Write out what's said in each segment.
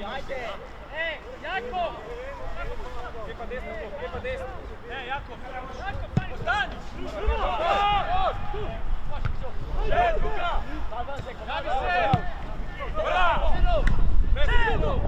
Ajde! Jako! Lijepa desno. Jako! Ostani! Druga! Javi se! Bravo! Bezedu!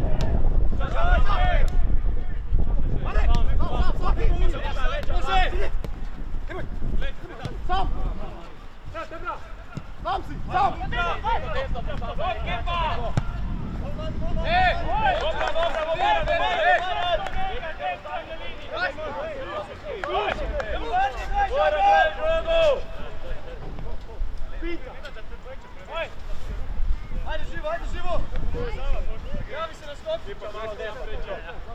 Ajde živo! Javi se na skok! Javi se brzo,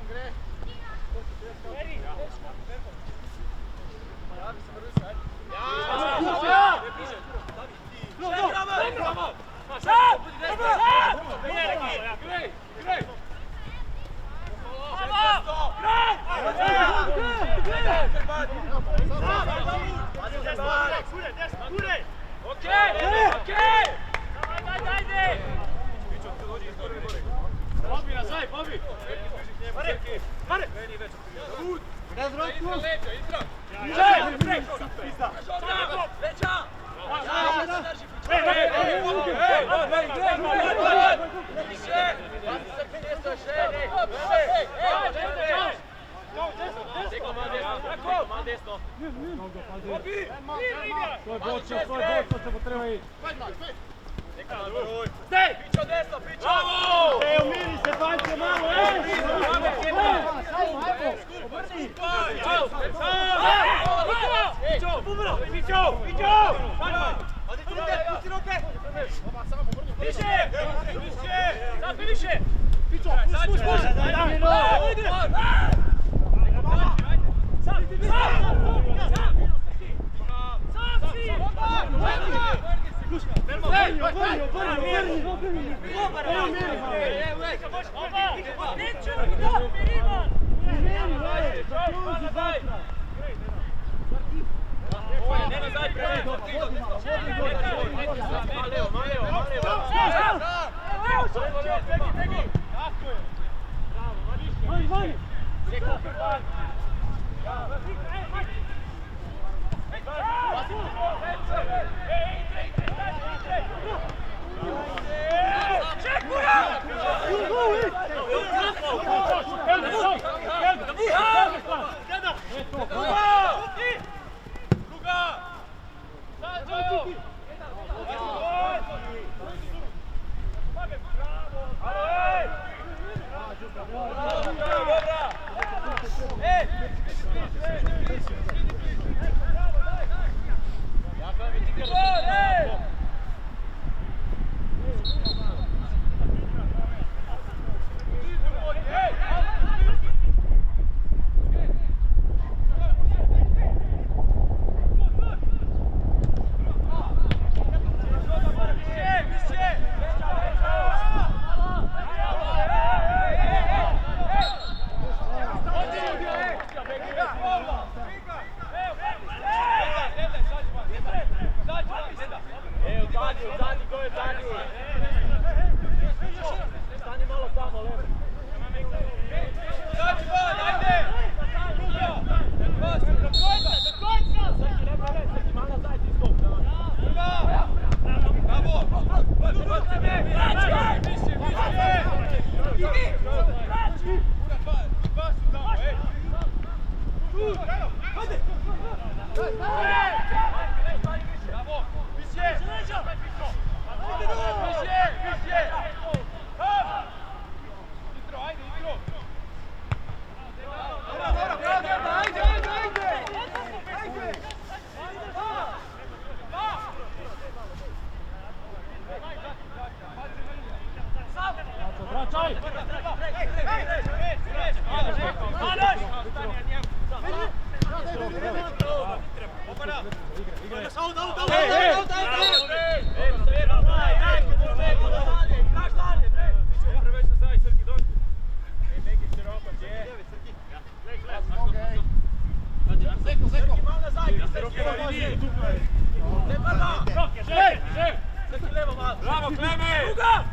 Bravo, Kleme! Bravo!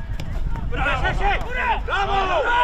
Bravo!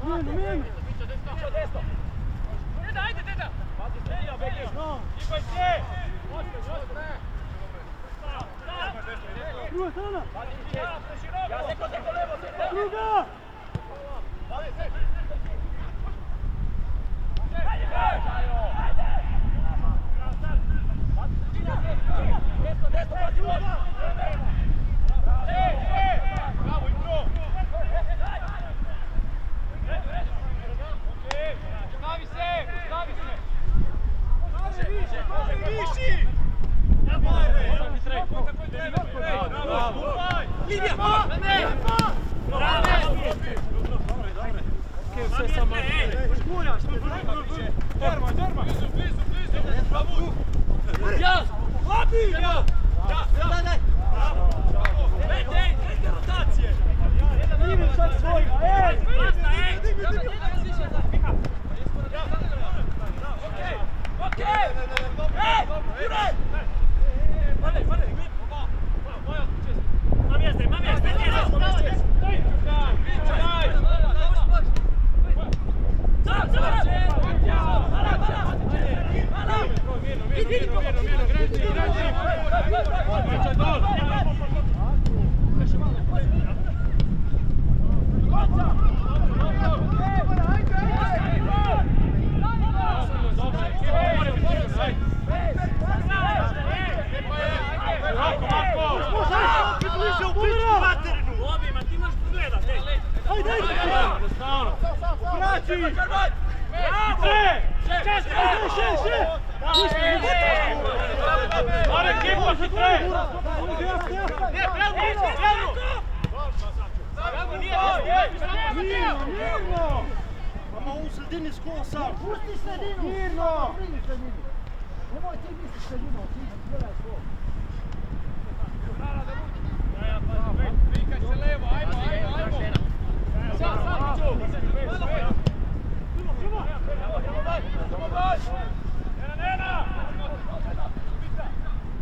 Deda, ajde, Deda! Čipaj se! Druga strana! Ja se kod neko levo, Druga! Desno, pazi gol! Bravo, Ibro! Stavi se! Stavi se! Viši! Lidija! Ja! Labi! Ja! Daj! Ej, rotacije! Idem sad svojega, ej! Okej! Ej! Juraj! Mam jeste! Mirno! Mama u sredini skoro sam. Pusti sredinu! Mirno! Nemoj ti misliš sredinu, ti gledaj svoj. Prikaj se levo, ajmo! Nena!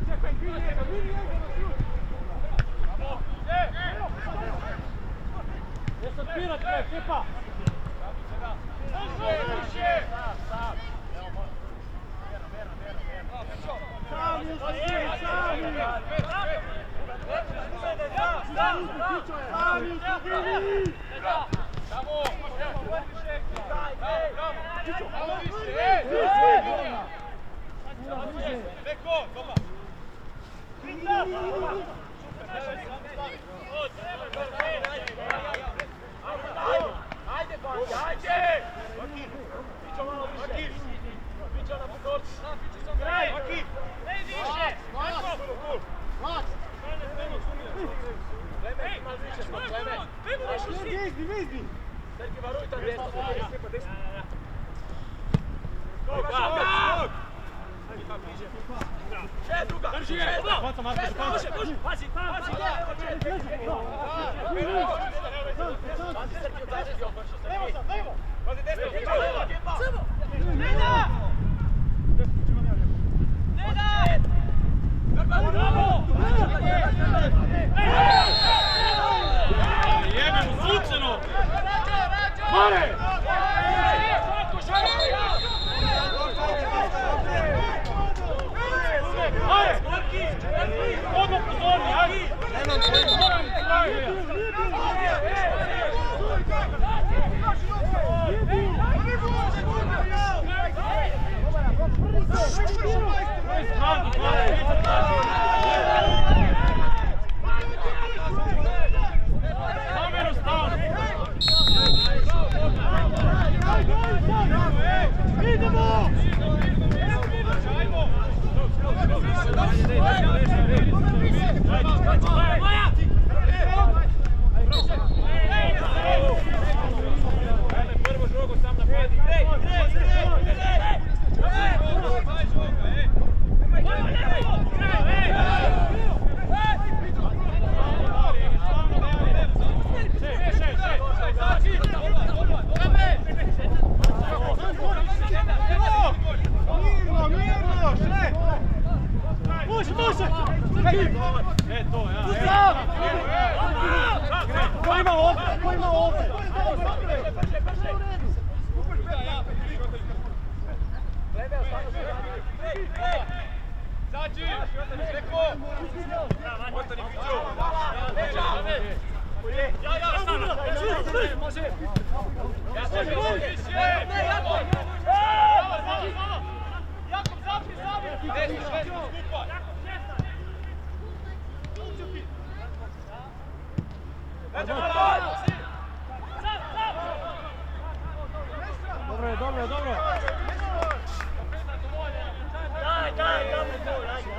Čekaj, vidi njega! Jesi otpirat sve, Kepa? sve u redu. Zađi! Neko! Ostani Fiću! Jakob, zapni, zapni! Desno, skupa! Dobro je, dobro je, dobro je. Daj, dobro gol, ajde.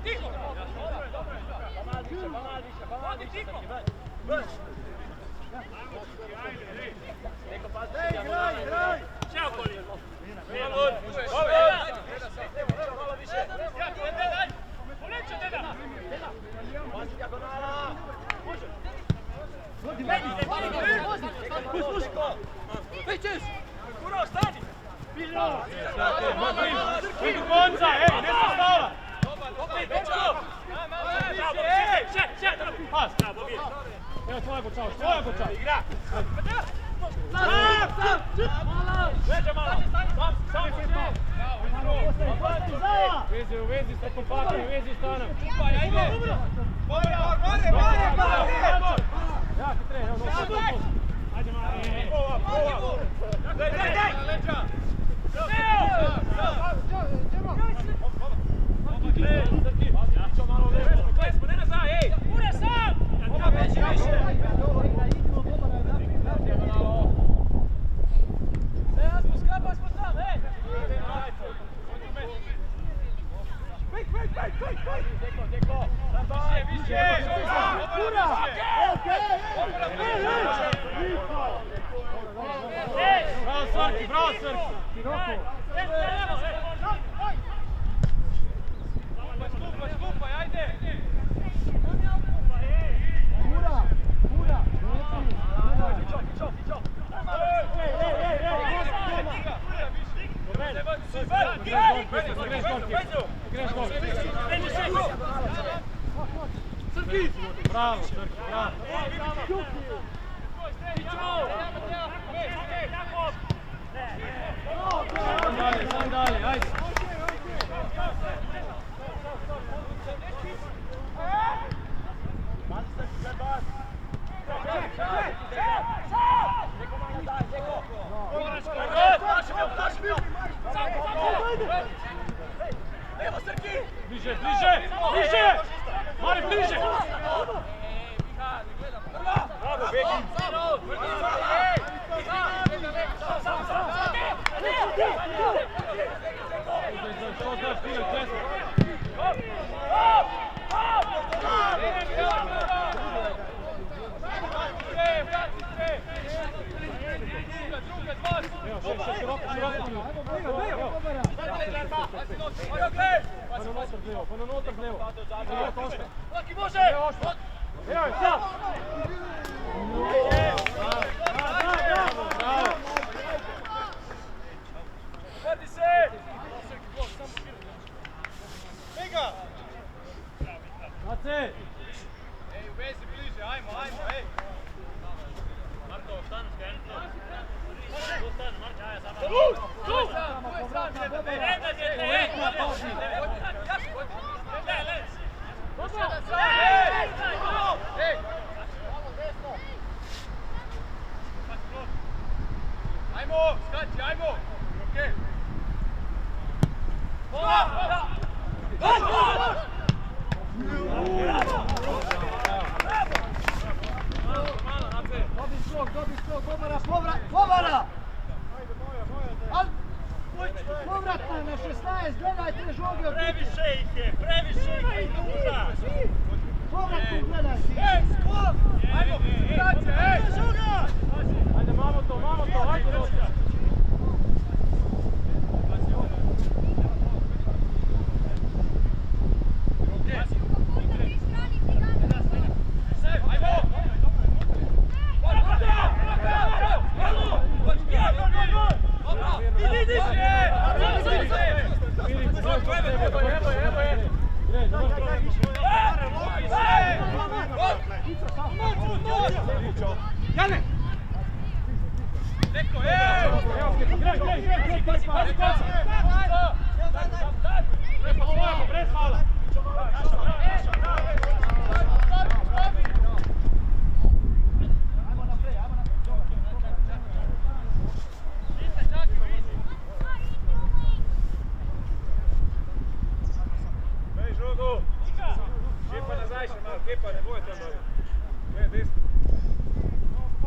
Tiho! Vodi, tiho! Igraj! Ćao, Kolin! Malo više! Poleće, Deda! Vodi, vodi! Vićeš! Kuro, stani! Vidi konca, ej, ne se stava! Opet, dečko! Pas! Evo tvoja počao, tvoja počao! Igra! Veđa malo! Sam Vezi u vezi s Kopakom, vezi s Tanom. Čupaj, ajde! More! Jaki tre, evo nosi. Ajde Mare! Daj! Jačo malo levo. Klesmo, ne nazaj, ej! Ure sam! Oba veći više! Skapaj smo tam, ej! Deko! Više! Bravo Srki, bravo Srki! Skupaj, ajde! Bravo Srki, bravo! Sam dalje, ajde! Bliže, bliže, bliže! Mari, bliže! Bravo, Beki! Što znaš, Tine, desno? Evo, še, široko, široko. Pa na notar zlevo. Laki može! Evo, sad! Bravo! Vrti se! Mega! Nace! Ej, u vezi bliže, ajmo, ej! Marko, stani, skreni to. Tu stani, Marko, ajde, samo. Tu je sam, Jedna djete, ej! Daj, lec! Ej! Ajmo, skači, ajmo! Okej! Dobi skok, povara! Povrat na 16, gledajte žogi. Previše ih je duža! Povrat tu gledajte. Ej, skok! Ajmo, skači, ej! Ajde, mamo to, ajde noća! Ajmo! Brez hala. Daj žogu! Kepa nazaj še malo, kepa, ne boj tam malo. Gledaj, desno.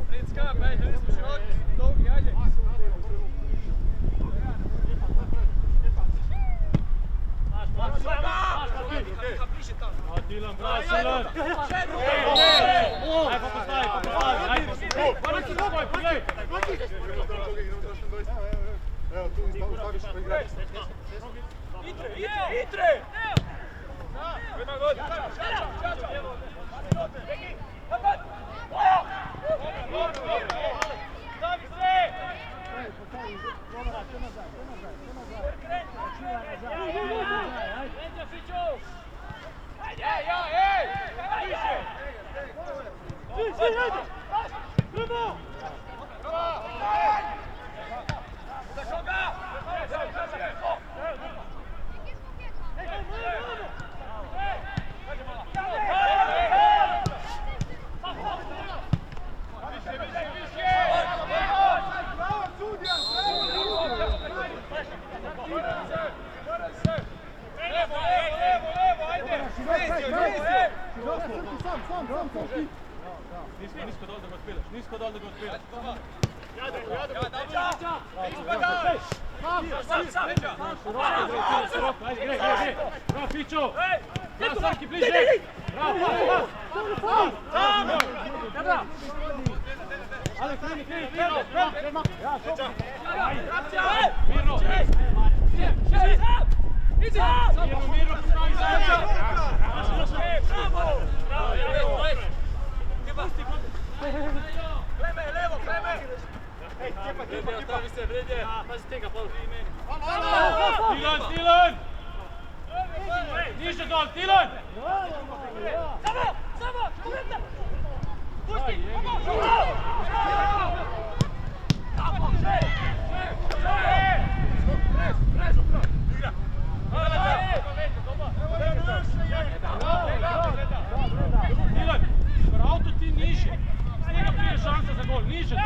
Pred skap, ajde, nismo široki, dolgi, ajde. Dilan, bravo, Silan! Ajde, postavi, ajde! Vrati nogoj, pogledaj! Evo, tu staviš pa igrač. Itre! Ima god! Stavi sve! Nisko dol da ga odpiraš, nisko dol da ga odpiraš. Ajde, gre. Bravo, Fićo! Bravo, Sarki, bliže! Bravo! Ajde, kreni! Mirno! Mirno, postavi zajedno! Kleme, levo, kleme! Vrede, ostavi se, vrede! Pazi tega, pol. Dilan! Niže dol, Dilan! Samo! Šurete! Pusti! Dilan, auto ti niže. Snega prije šansa za gol, niže dol.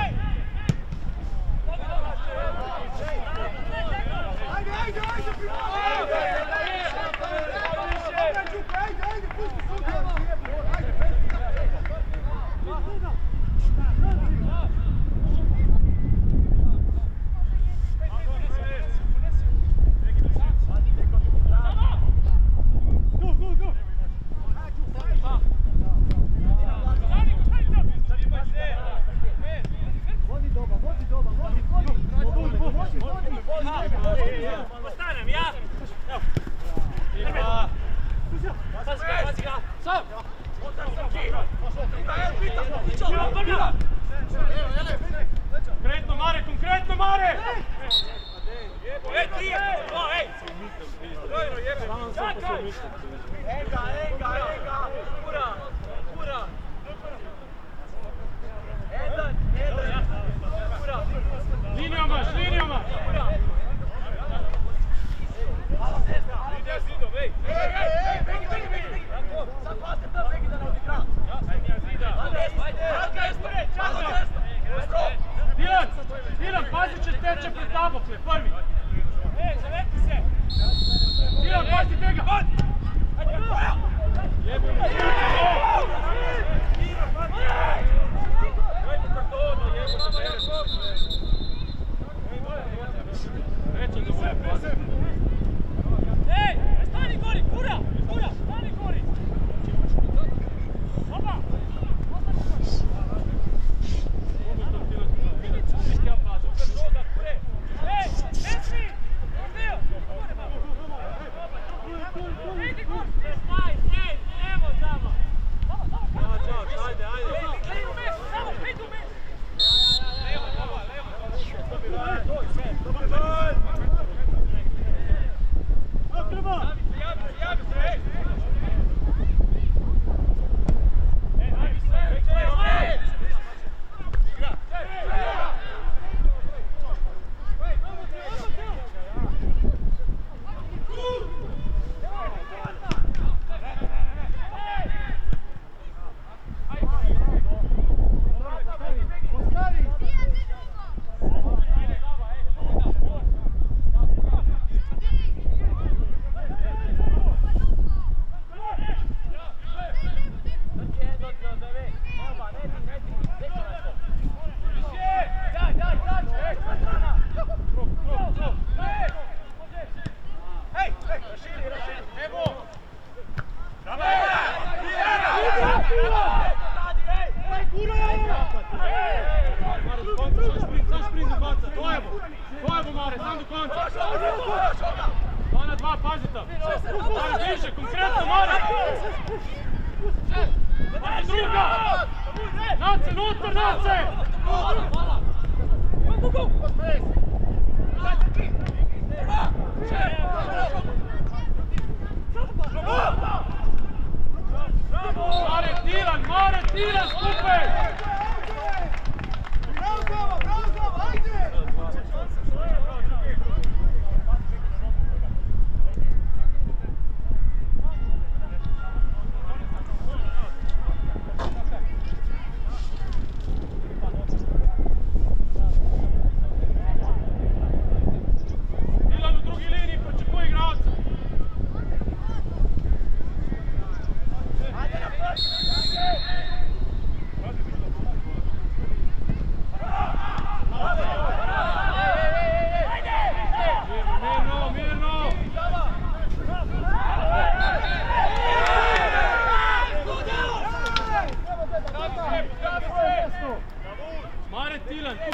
Postanem, ja? Evo. Pazi ga! Sam! Konkretno, Mare! Ej, 30! Ej! Enga! Ura! Linijama! Ide zidom, ej! Sad pasti tam, neki da ne odigra! Dilan, pazi će teče pred Dabokle, prvi! Zaveti se! Dilan, pazi tega! Jebim me! Dajte kartonu, jebote! Reći da bude pazi. Ej! Stani gori! Kura! Stani gori! Oba! Ej! Messi! Idi gor! Ej! Evo tamo! Ajde! Samo 5 u Messi!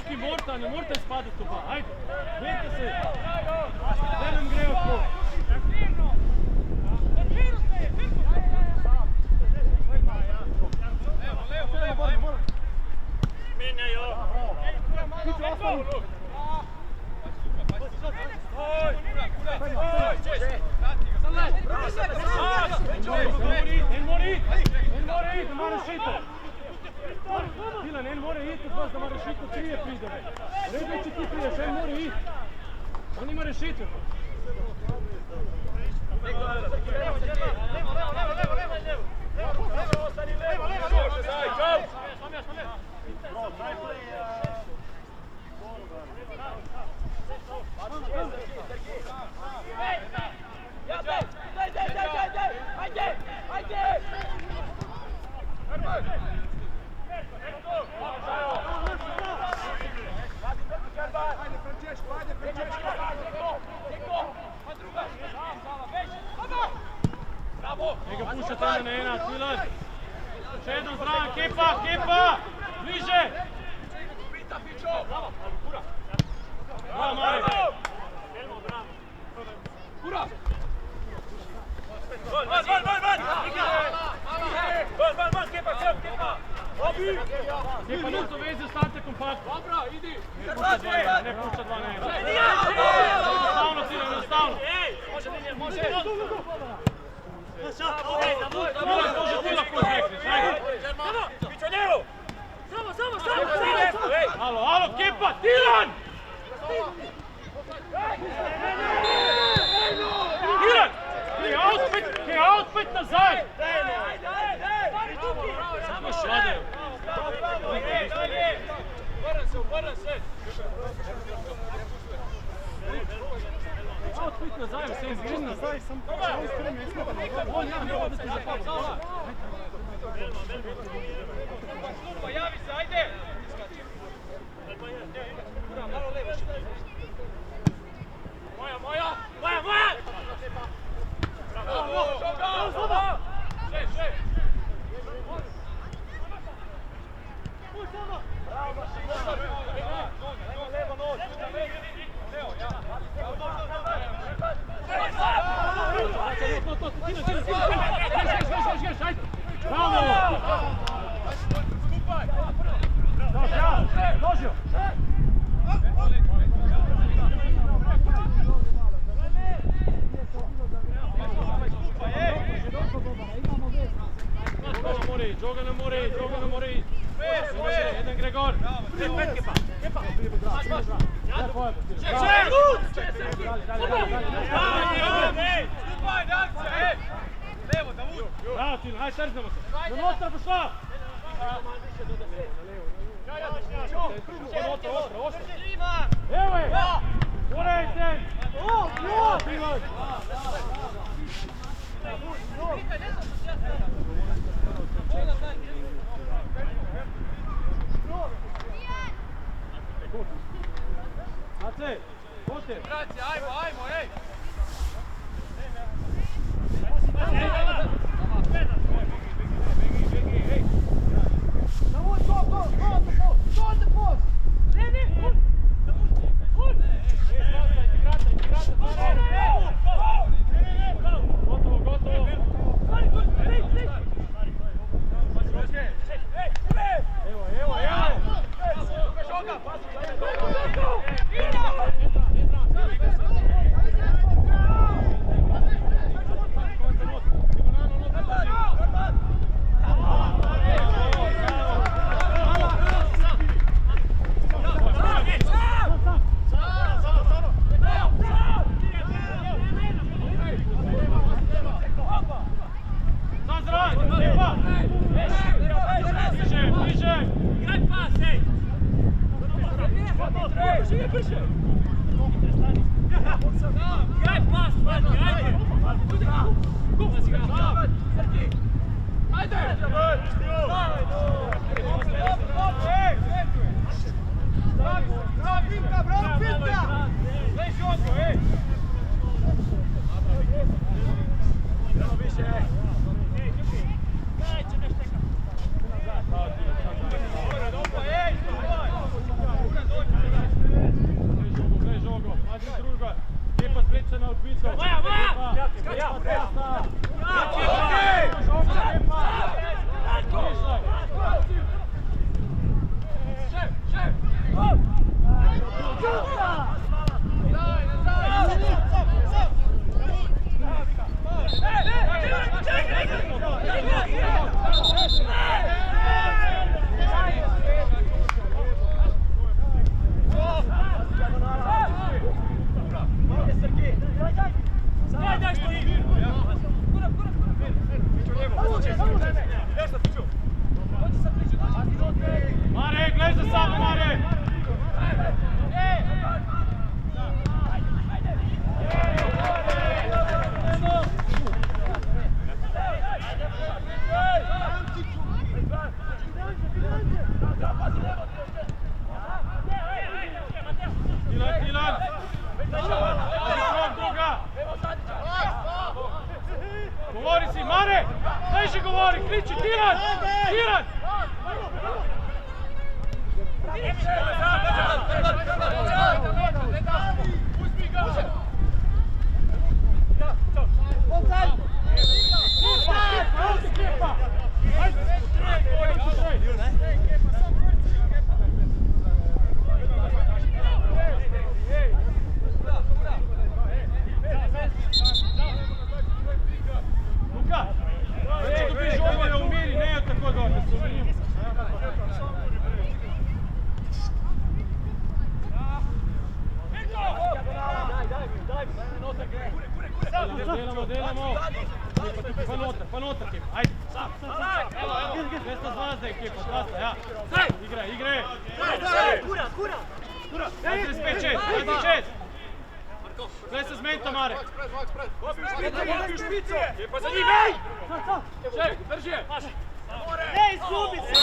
Luki, morta, ne morate spadati oba, ajde, dajte se, da nam gre oko. Menjajo! En mora iti, ne mora šito. Milan, en mora iti od vas da mora šito, trije prideve. Redaj, če ti prideš, en mora iti. On ima rešitve. Njega pušate na ena, Milan. Še jednom zraven, kepa, bliže. Bravo, Marek. Kepa, niso vezi, ostanite kompaktni. Ne pušta dva na ena. Enostavno, Tilo, enostavno. Milan, to že ti lahko rekneš, ajde. Alo, kepa, Tilan! Tilan! Kaj outfit nazaj! Samo šladejo. Vrnem se! Outfit nazaj, vse izgleda nazaj, sem počal spremljati. On ja, ne odete za pa. Javi se, ajde! Moja! Bravo! Joga ne more iti. Jedan Gregor. Bravo, Tino, hajde, trznemo se. Do nostra pošla. Evo je. Urejte. Tino. Mace, pote. Braci, ajmo, ej! druga! Govori si, Mare! Teži govori, kliči, Tiran! Tiran! Luka, neće dobiš ovdje u miri, ne je tako dobro. Delamo. Pa notar, ekipa, ajde. Desna zvazda ekipa, krasna, ja. Igre. 35-6. Sve se zmenta, Mare. Ekipa za njih, ej! Drži je! Ne izgubiš se!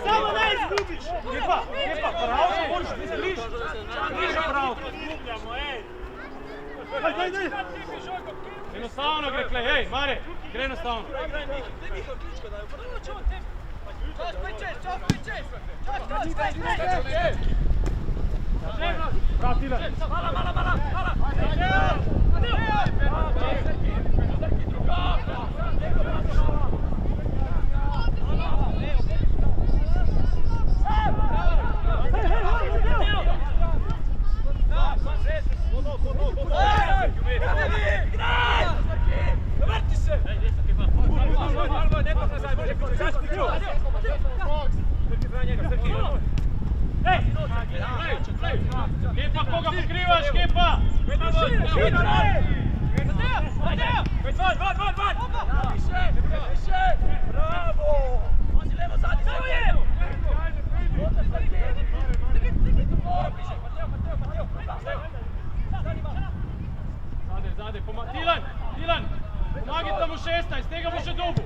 Samo ne izgubiš! Ekipa, pravo se moraš biti bliže. Bliže pravo. Ajde! Jednostavno gre, Klej, hej, Mare, gre jednostavno. Prav, Tilan. Kepa, koga pokrivaš, Kepa? Bravo! Pazi levo, zadi, Zade, Tilan, pomagite mu 16, tega mu še dobu.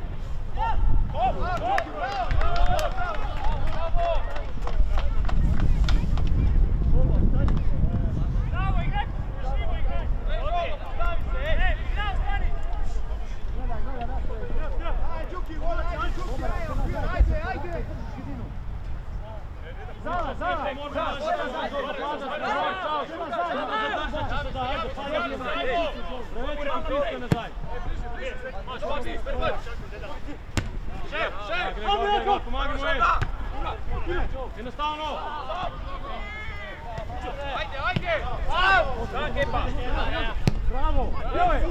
Jednostavno! Ajde! Bravo! Evo je!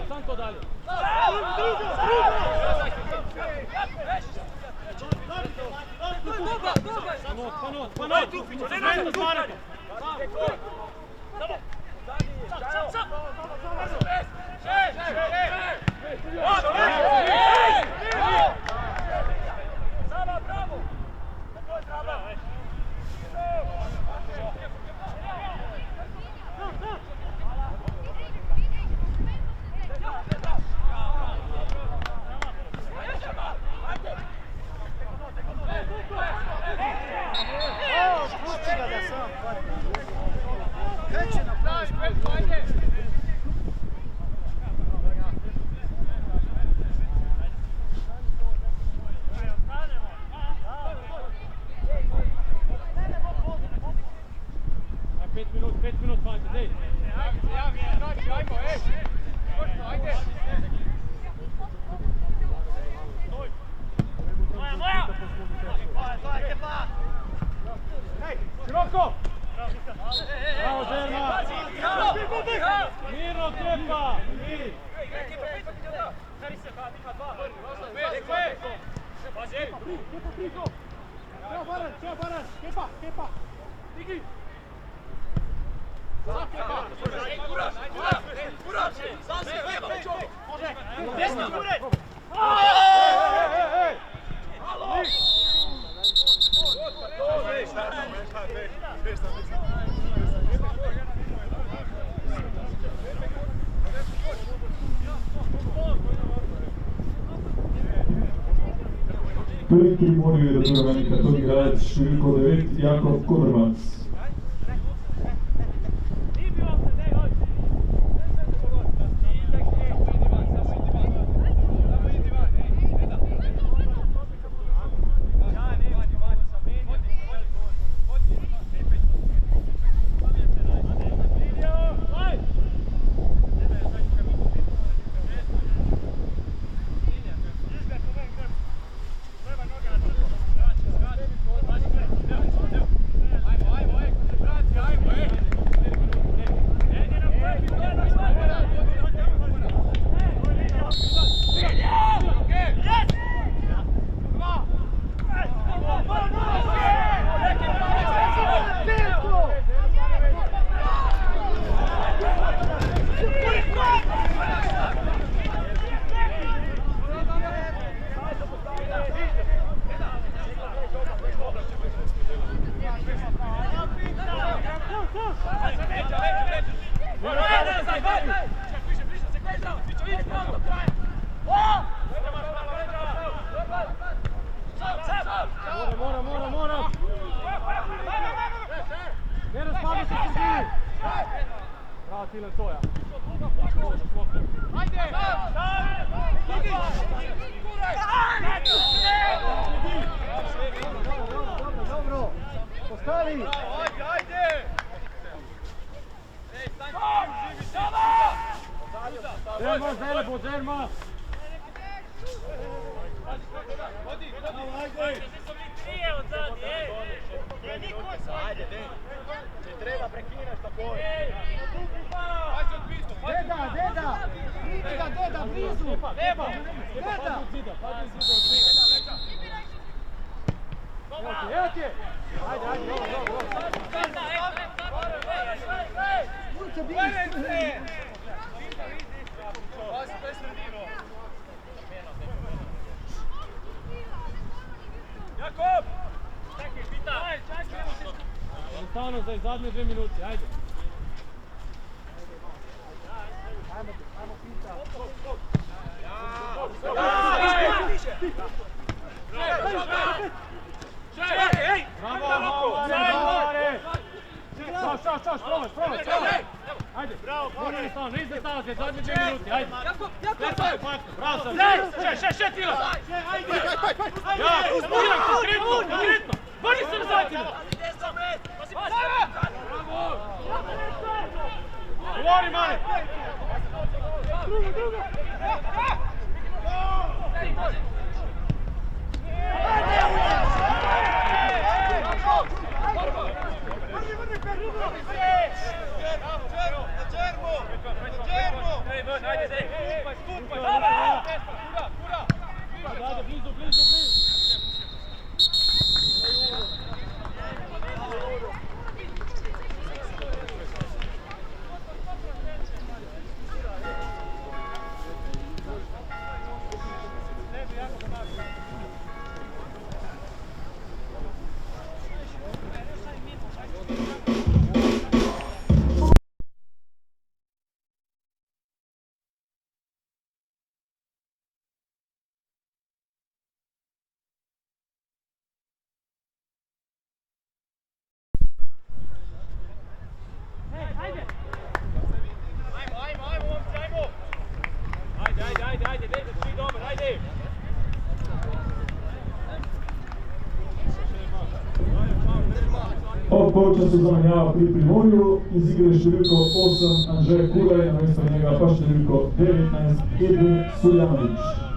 Sam to dalje! Panot! Široko! Bravo, Žerma! Mirno, Kepa! Kepa! Digi! Prvi Primorju je do toga meni katod igrač številko 9 Jakov Kobrmac. Jednostavno za zadnje 2 minute, ajde. Ajde, jednostavno, niz da stavate, zadnje 2 minute, ajde. Bravo sam, še, Tila! Ja, Tila, konkretno! Vrni se na zatim! Govori, Mane! Ob polčasu zamenjava pri Primorju, iz igre številko 8 Anže Kuraj, namesto njega pa številko 19 Edvin Suljanović.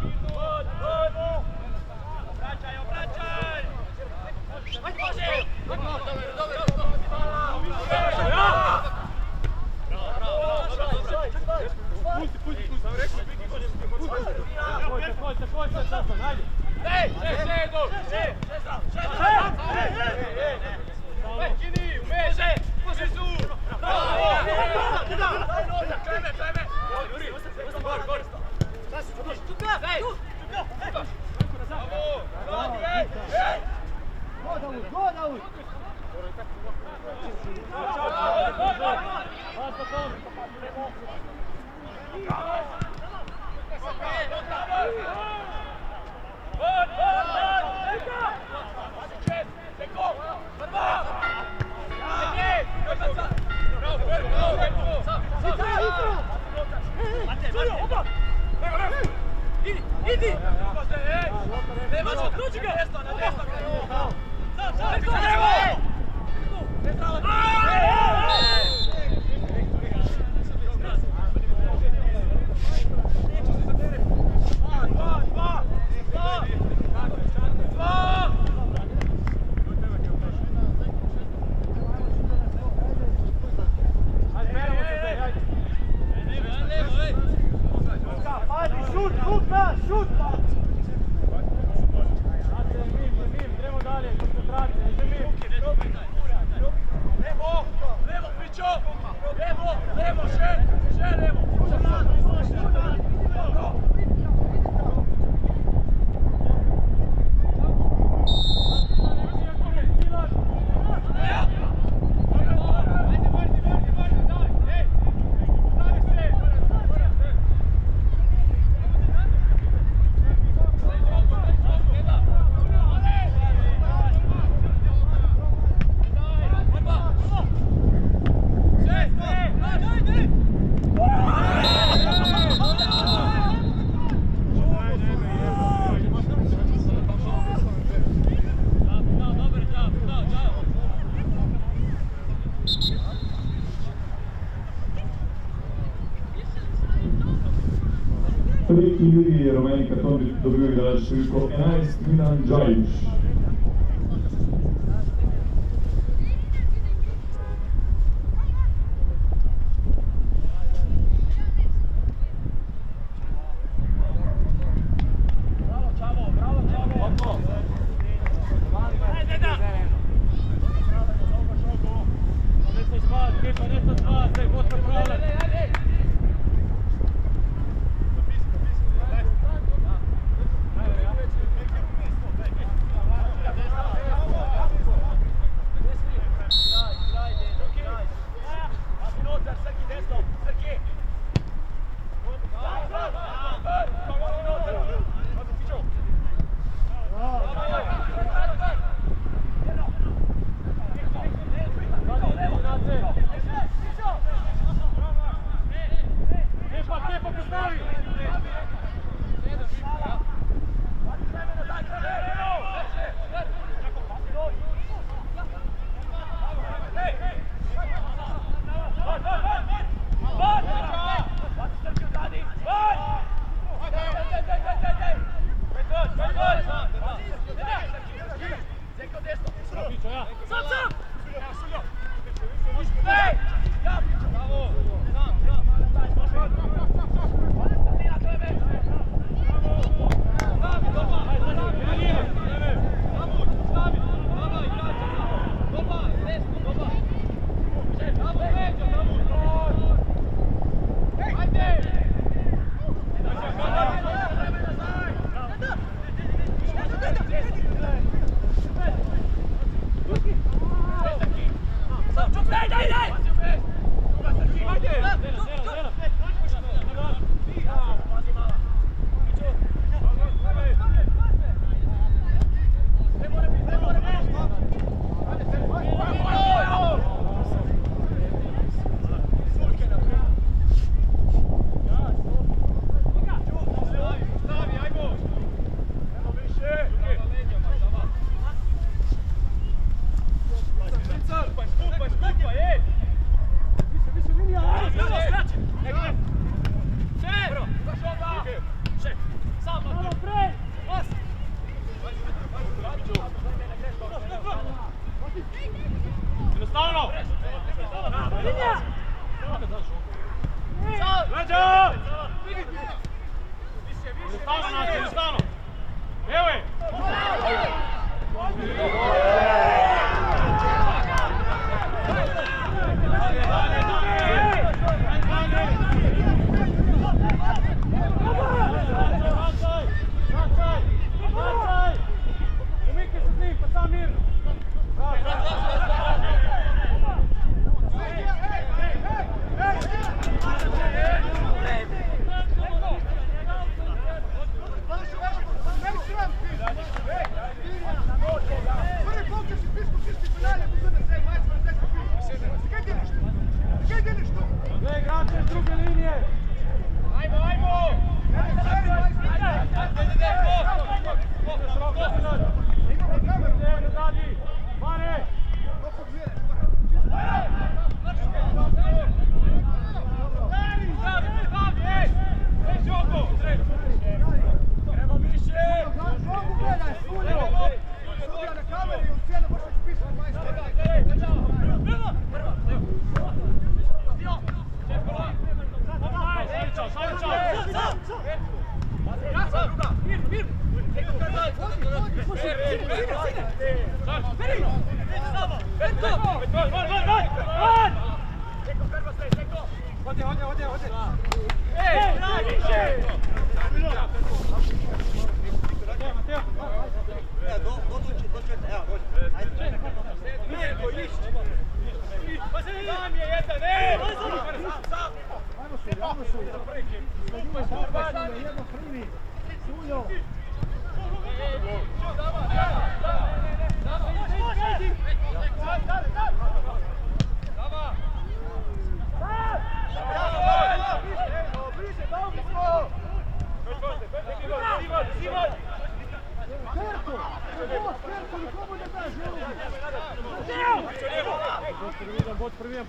Pri igri je rumeni karton dobil igralec številko 11 Milan Džajić.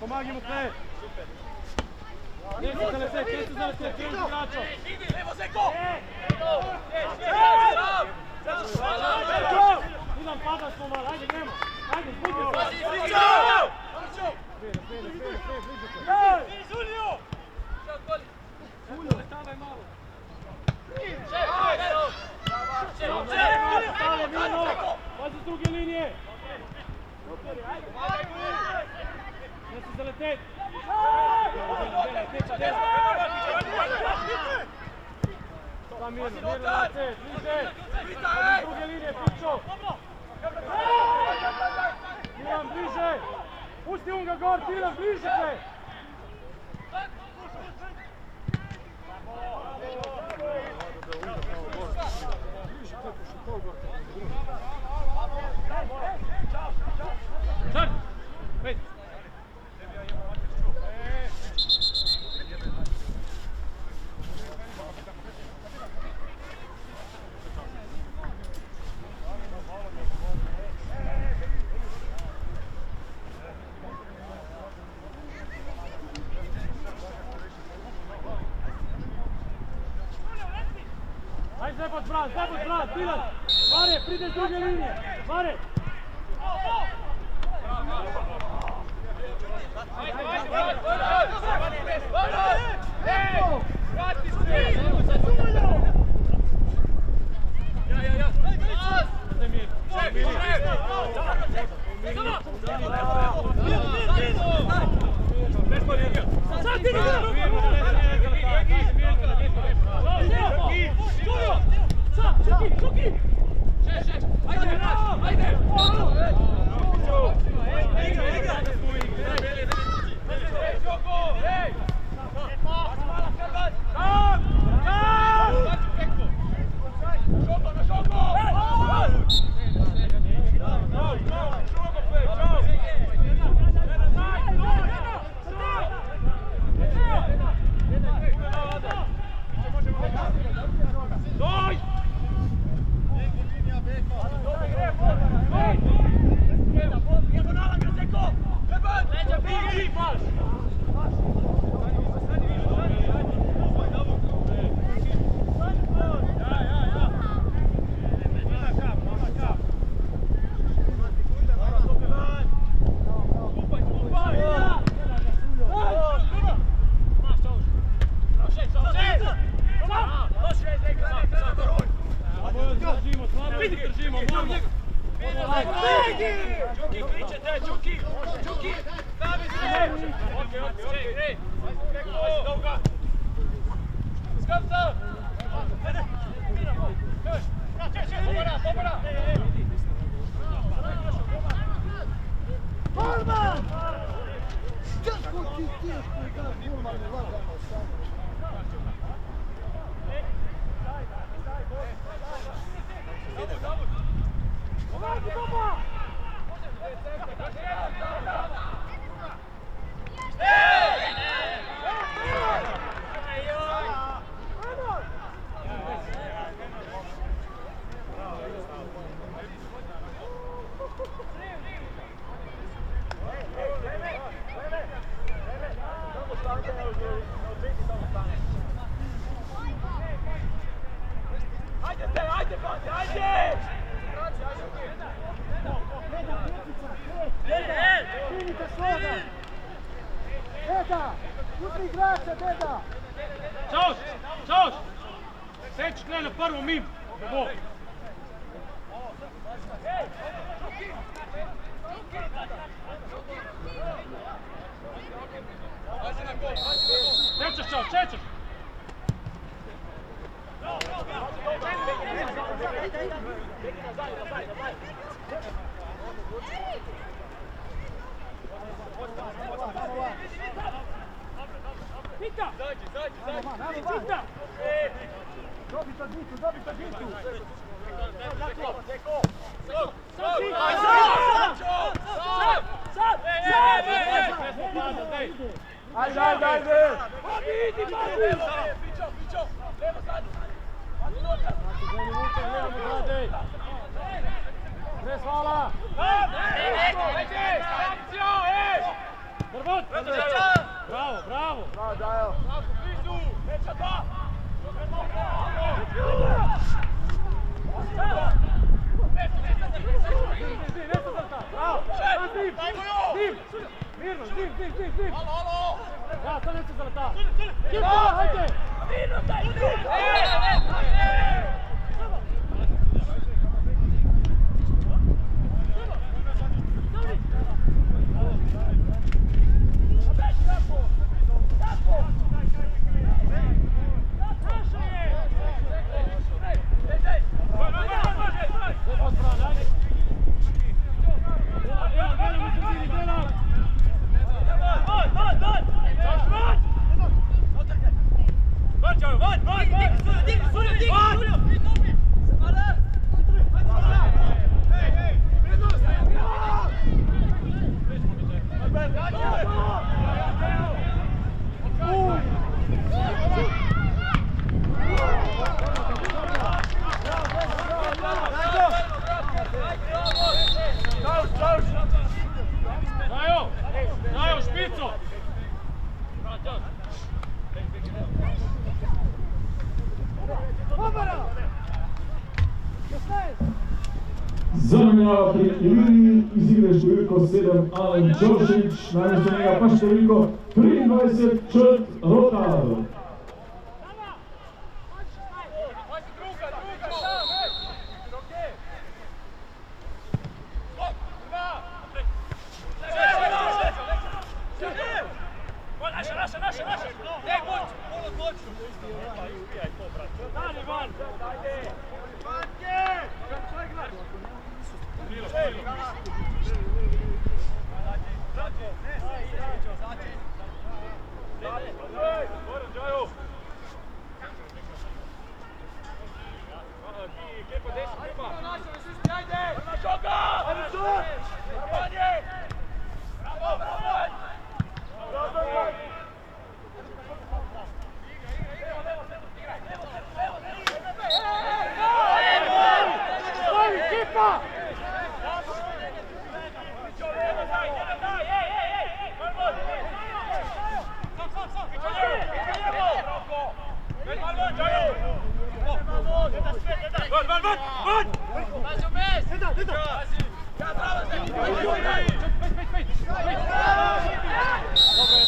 Pomagaj mu sve! Nesu za lete, kesu za lete, krenu igračo! Idam, pada smo malo, ajde gremo! Ajde, zbudi se! Bliže se! Zulio! Stavaj malo! Stavaj Mino! Pazi s druge linije! Nesu za letet! Pa mirno, mirno letet, bliže! Pazi s druge linije, Pičo! Milan, bliže! Pusti unga gor, Milan, bliže se! Čak! Već! Ajde, Zebot bran, Milan! Mare, pride s druge linije! Mare! Čaoš! Seć krene prvo mim! Do bok! Šećeš, čao, šećeš! Pita! Pita! Dobit odbitu, dobit odbitu! Ajde, ajde, ajde! Pres, hvala! Bravo, bravo! Bravo, Dajo! Mirno, zim! Ja, sad neće zaleta! Kipa, hajde! Dajo, špico! Zamenjava pri Iliriji iz igre številko 7 Alen Đoršić, namjesto njega pa številko 23 Črt Rotar.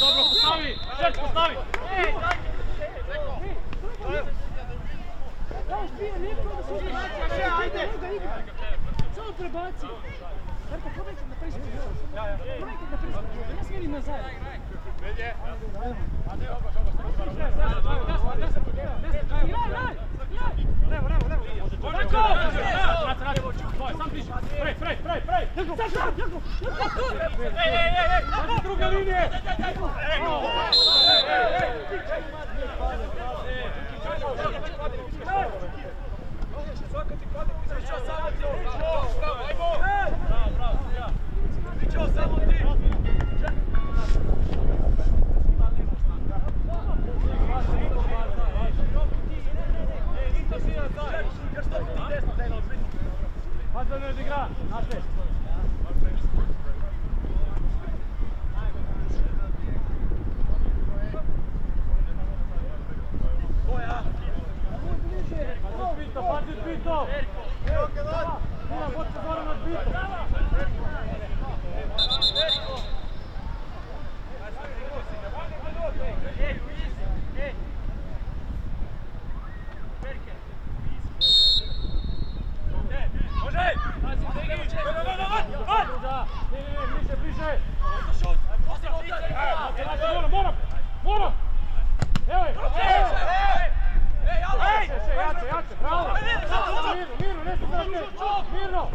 Dobro, postavi! Čet, postavi! Samo prebaci! Darko, probaj kad napraviš ja smjerim nazad. Sam piši! Prej! Pazi druge linije! Pazi da ne odigra, naše! Pazi Pito! Mila, god se gore nad Pito! Bliže! Moram! Jače, bravo! Mirno, ne se zate! Mirno!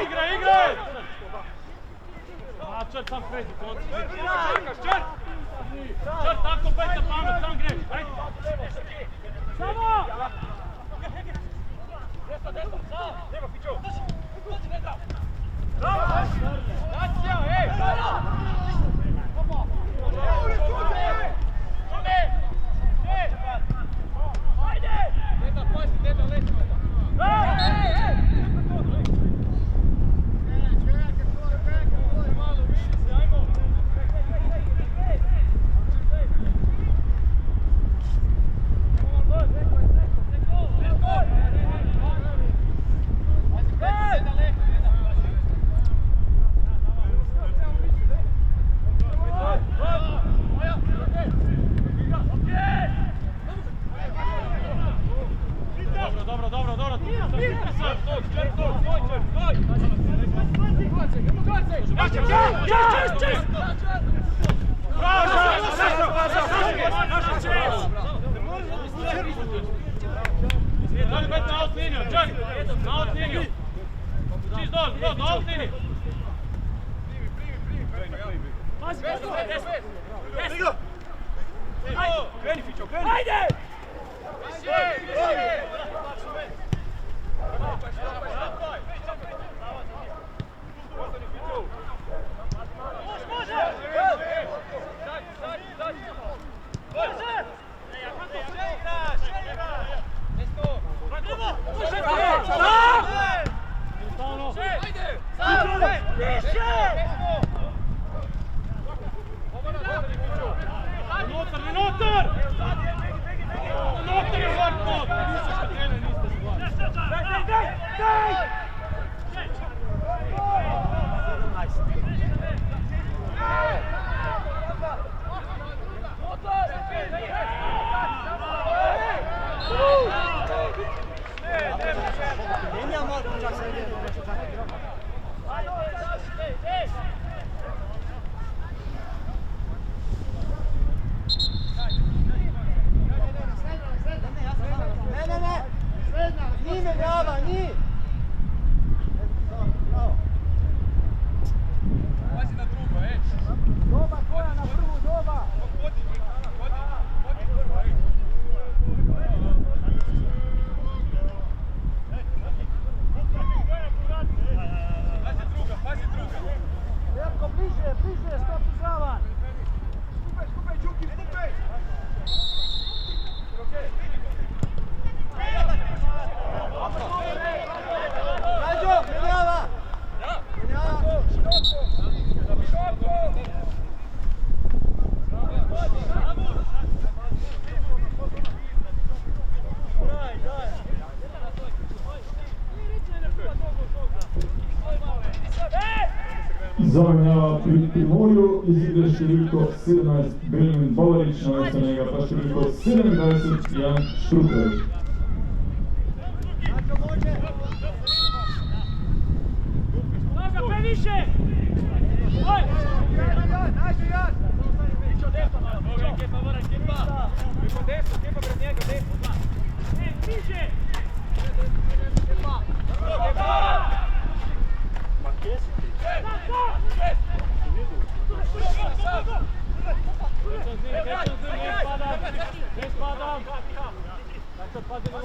Igraj! A čer sam kredi, čer, tako peta pamet, sam greš, ajde! Samo! Nema piću! Bravo! Nacija, ej! Ajde! Deda, pazi, deda, leći! Zamenjava pri Primorju iz igre številko 17 Benjamin Bavarič, namesto njega pa številko 27 Jan Štruković. Noga, previše! Oj! Ajde, Jan! Pićo desno, malo. Kepa, vraj, kepa! Preko desno, kepa pred njega, desno. Više! Kepa! Kepa! Ma gdje si ti? Ne spadam! Pazi na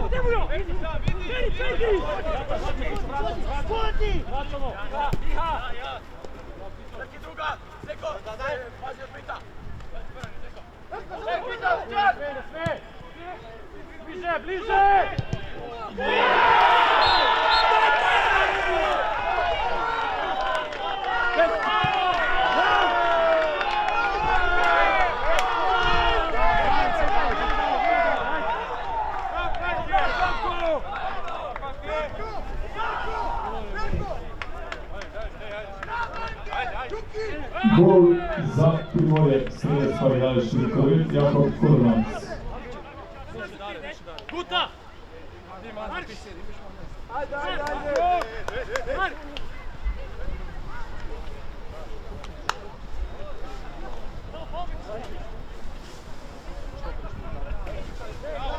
Temu jo! Vidi! Spoti! Vraćamo. Trči druga! Seko! Pazi od pita! Sve! Bliže, bliže! Gol za Primorje, srednje Spavidali Širiković, Jakob Kurmans. Guta!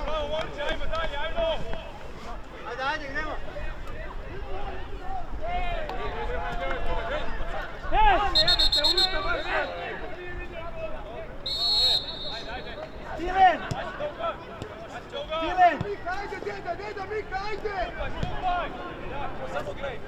Bravo, momče, ajmo dalje, ajmo! Ajde, idemo! Tilen! Tilen! Mika, ajde, deda, Mika, ajde! Samo graj!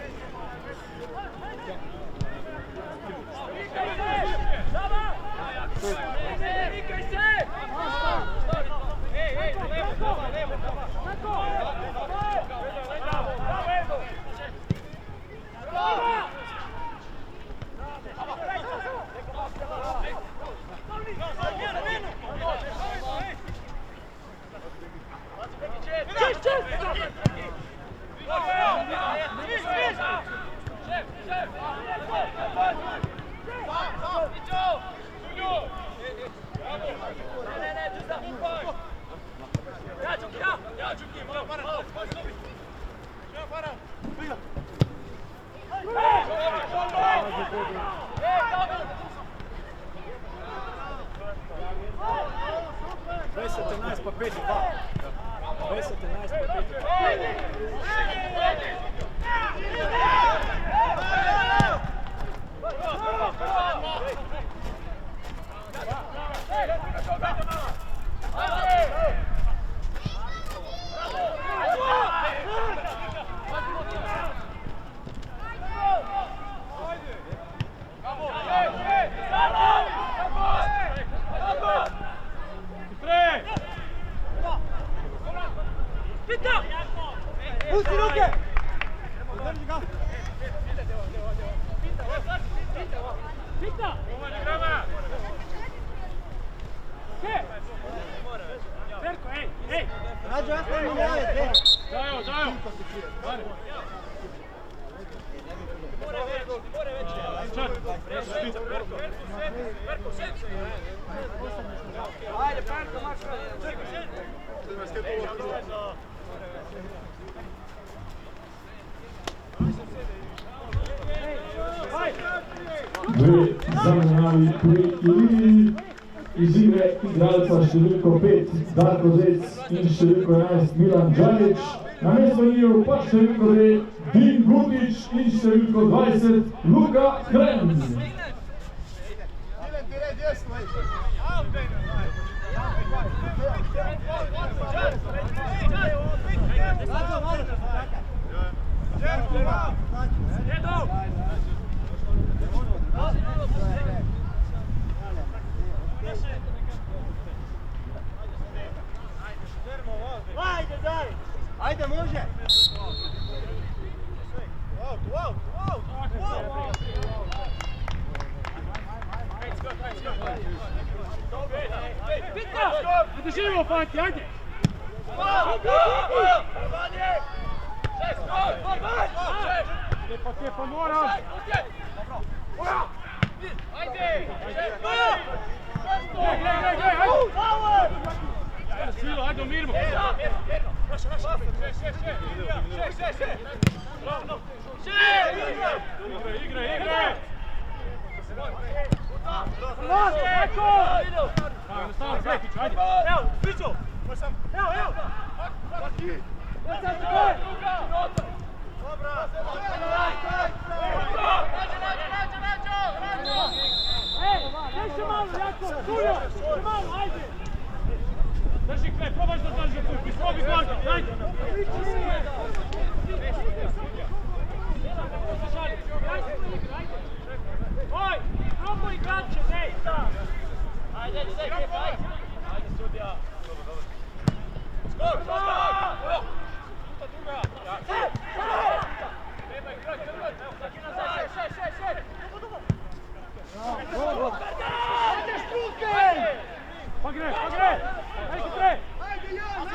Pusti ruke! Pita! Ke? Verko, ej! Rađo, ja sam mi jaje, dve. Zajo! Ajde, Perko, Marko! Dve zamenjavi pri Iliji, iz igre igralca številko 5 Darko Zec in številko 11 Milan Đalić. Na mesto njiju pa številko 2 Din Gutić in številko 20 Luka Krenz. Tilen, ti red desno, ajde. Ajde, daj! Ajde, može! Pita! Ajde, živimo, fanti, ajde! Kepa, moram! Ajde, Silo, ajde, umirimo! Igraj! Stano, Svekić, ajde! Evo, Pićo! Evo! Ej, više malo, Jako! Tulio! Malo, ajde! Drži kraj, probaš da drži pupi, probi Gorka, dajte! Oj, probaj igrače, dej! Ajde, sudija! Skok! Pa gre! Ajde tre! Ajde, Jan!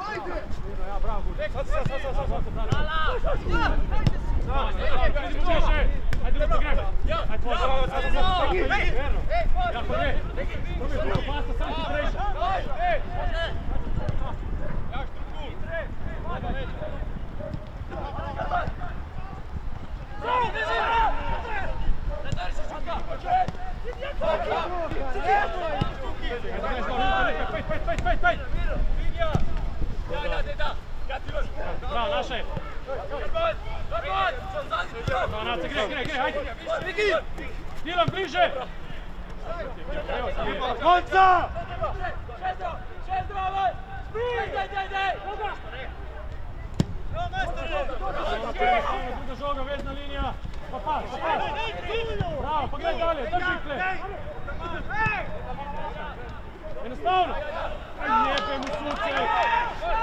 Ajde! Ja, bravo, Guđe. Ajde, Luka, gre! Ajde, jako gre! Prvi pasta, sam ti treša! Pej! Bravo, naše! Bravo, Nace, gre, hajde! Dilan, bliže! Konca! Druga žoga, vezna linija! Pa pas! Bravo, pa gledaj dalje, drži kle! Jednostavno! Lijepe mu suce!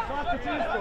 Svako čisto!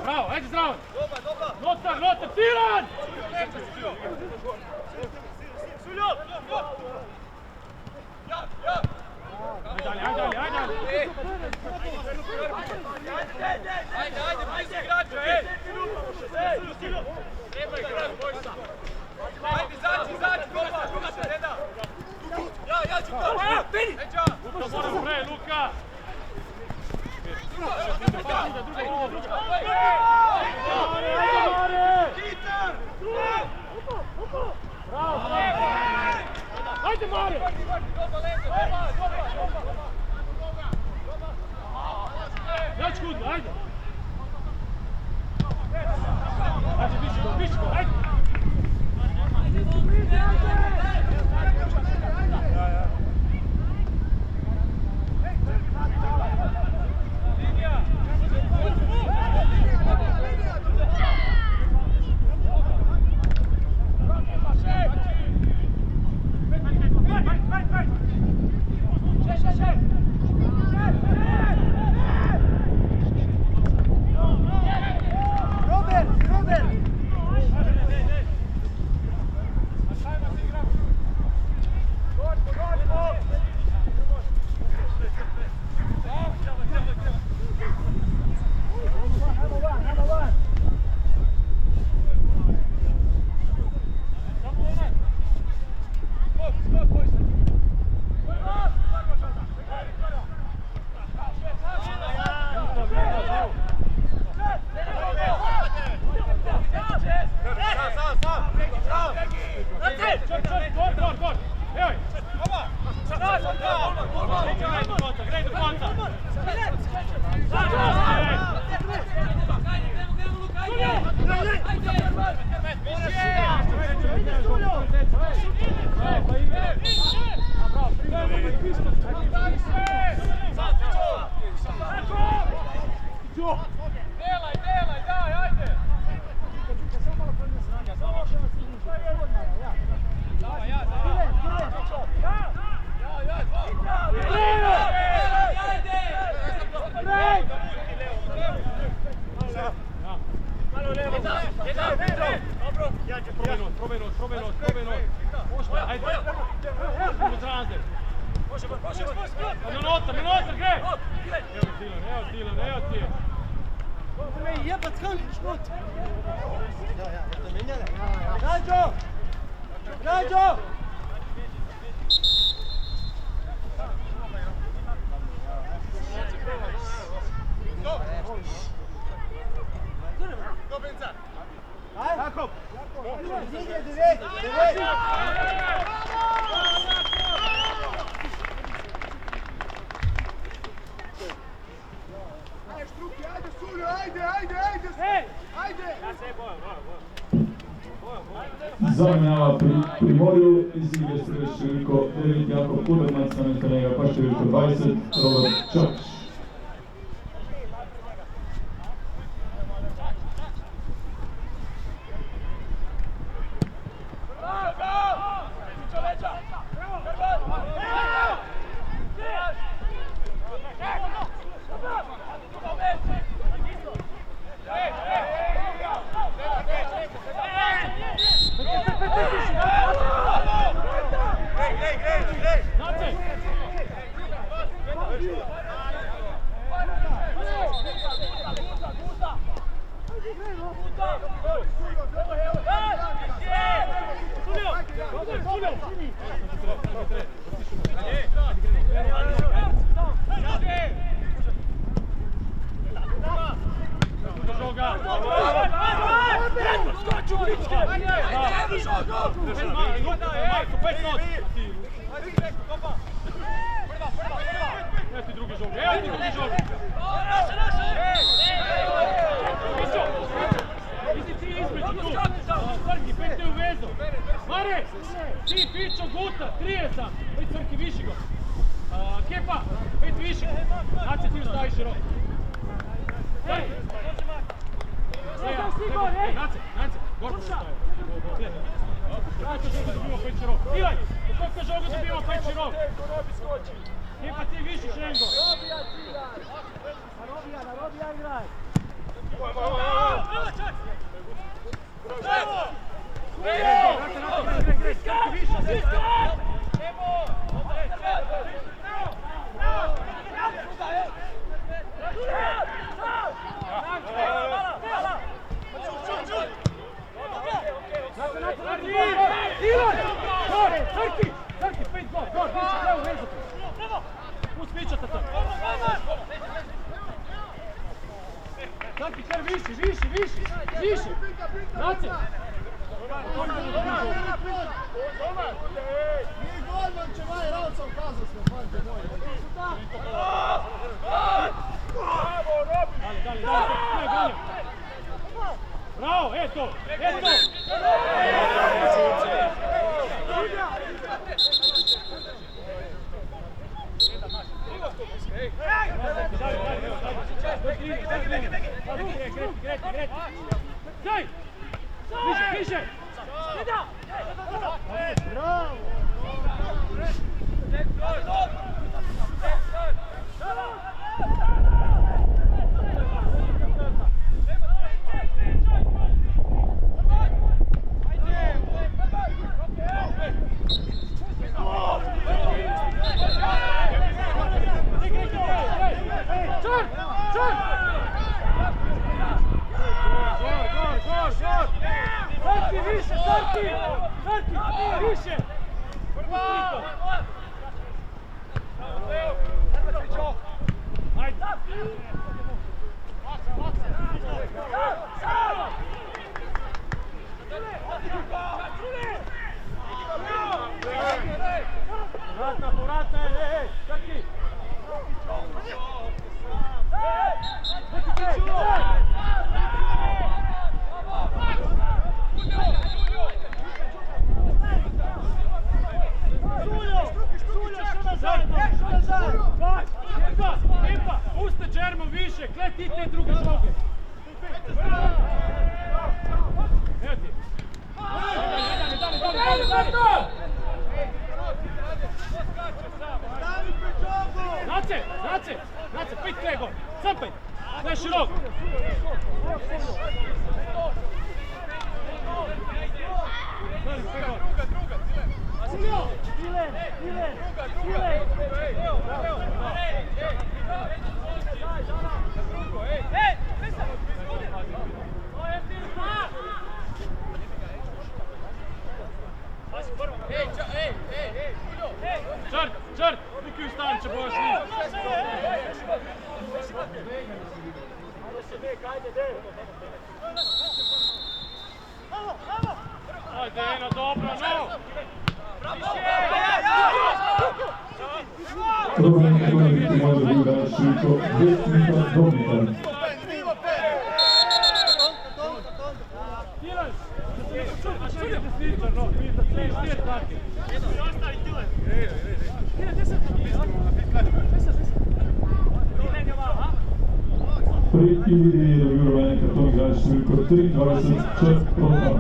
Bravo, ajde zdravo! Lotar, Tiran! Ajde, blizu igrača, ej! Treba igrač, boj sam! Ajde, izađi, Luka se ne da! Ja ću to! Eđa! Luka, moram pre, Luka! Ajde, Mare! Jač Kudla, ajde! Ajde, bići go, ajde! Probaj not. Unutar, gre! Evo ti je. Jebac, Hankić, šut! Rađo! Rađo! Jakob! Zamenjava pri Primorju iz igre strelec številko 9 Jakob Kudemac, namesto njega pa številko 20 Robert Čakš. Druga! stan če boš šli. Ajde, Eno, dobro, no! Roman Katonji može bil danes širko 10 minut Domitan. Pri Iliri je dobil rumeni karton igrač številko 23 Črt Roman.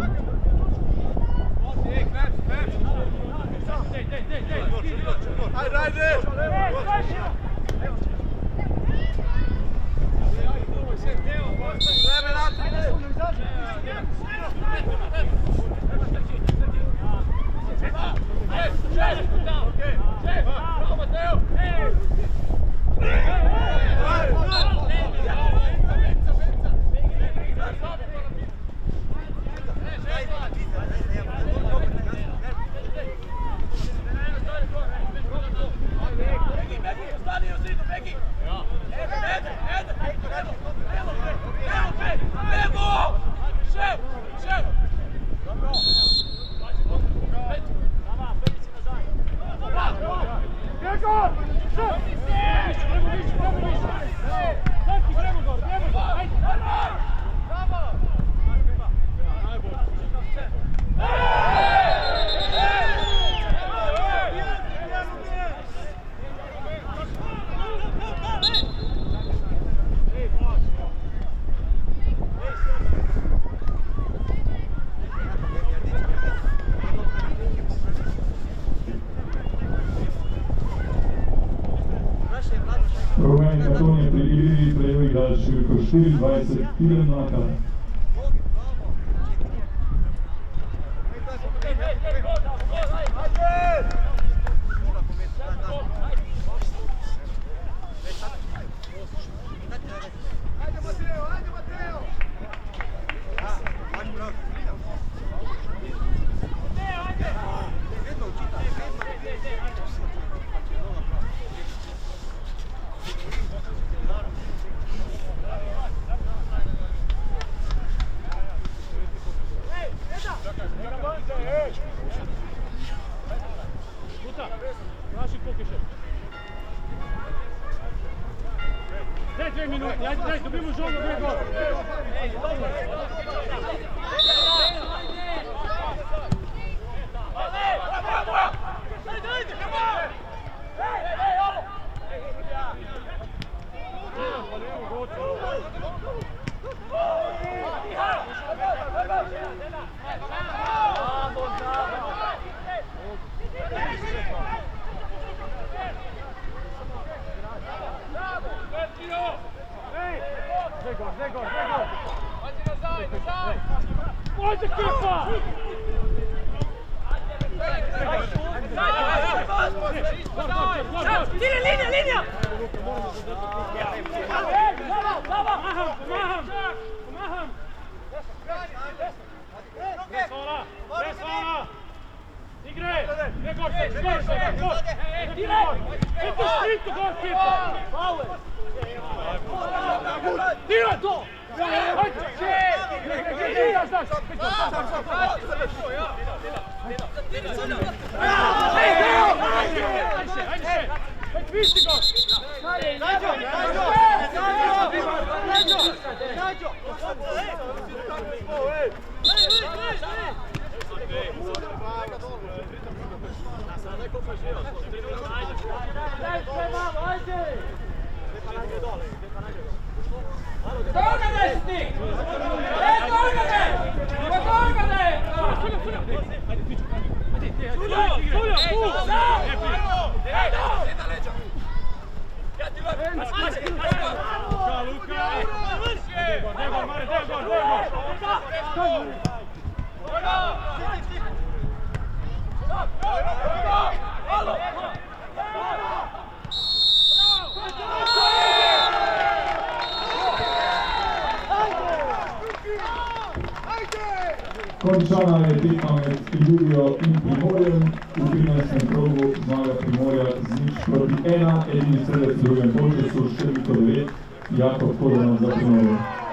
Rumeni karton je pri Iliri prejel igrač številko 24 Tilen Mlakar. Daj 2 minuti, ajde, daj, dobimo žogu, 2 gol. Može Kepa! Tire, linija! Pomaham! Bez hvala! Igre! Ne gol se! Eto štritu gol Kepa! Tira to! Končana je tekma med Ilirijo in Primorjem. V 13. krogu zmaga Primorja z 0:1, edini strelec v drugem polčasu, številko 9, Jakob Kodanov za Primorje.